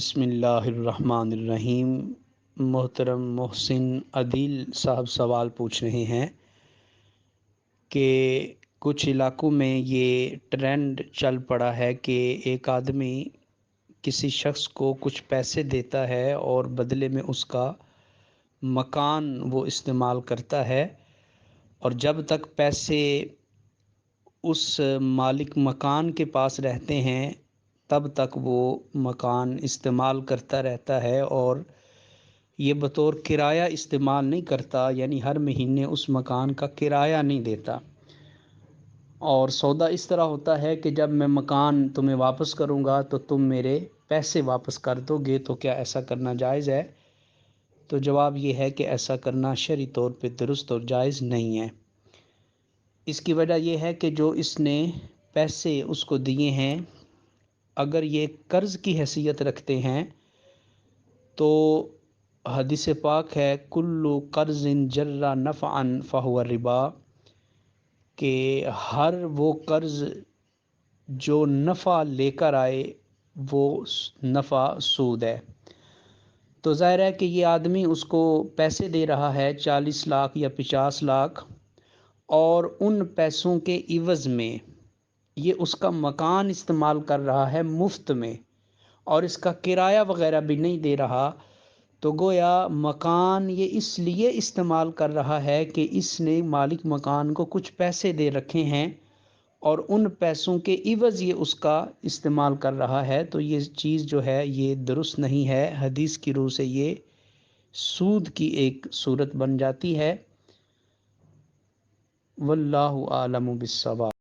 بسم اللہ الرحمن الرحیم۔ محترم محسن عدیل صاحب سوال پوچھ رہے ہیں کہ کچھ علاقوں میں یہ ٹرینڈ چل پڑا ہے کہ ایک آدمی کسی شخص کو کچھ پیسے دیتا ہے اور بدلے میں اس کا مکان وہ استعمال کرتا ہے، اور جب تک پیسے اس مالک مکان کے پاس رہتے ہیں تب تک وہ مکان استعمال کرتا رہتا ہے، اور یہ بطور کرایہ استعمال نہیں کرتا، یعنی ہر مہینے اس مکان کا کرایہ نہیں دیتا۔ اور سودا اس طرح ہوتا ہے کہ جب میں مکان تمہیں واپس کروں گا تو تم میرے پیسے واپس کر دو گے، تو کیا ایسا کرنا جائز ہے؟ تو جواب یہ ہے کہ ایسا کرنا شرعی طور پہ درست اور جائز نہیں ہے۔ اس کی وجہ یہ ہے کہ جو اس نے پیسے اس کو دیے ہیں، اگر یہ قرض کی حیثیت رکھتے ہیں تو حدیث پاک ہے کل قرض جر نفعا فہو ربا، کہ ہر وہ قرض جو نفع لے کر آئے وہ نفع سود ہے۔ تو ظاہر ہے کہ یہ آدمی اس کو پیسے دے رہا ہے 40 لاکھ یا 50 لاکھ، اور ان پیسوں کے عوض میں یہ اس کا مکان استعمال کر رہا ہے مفت میں، اور اس کا کرایہ وغیرہ بھی نہیں دے رہا، تو گویا مکان یہ اس لیے استعمال کر رہا ہے کہ اس نے مالک مکان کو کچھ پیسے دے رکھے ہیں، اور ان پیسوں کے عوض یہ اس کا استعمال کر رہا ہے۔ تو یہ چیز جو ہے یہ درست نہیں ہے، حدیث کی روح سے یہ سود کی ایک صورت بن جاتی ہے۔ واللہ اعلم بالصواب۔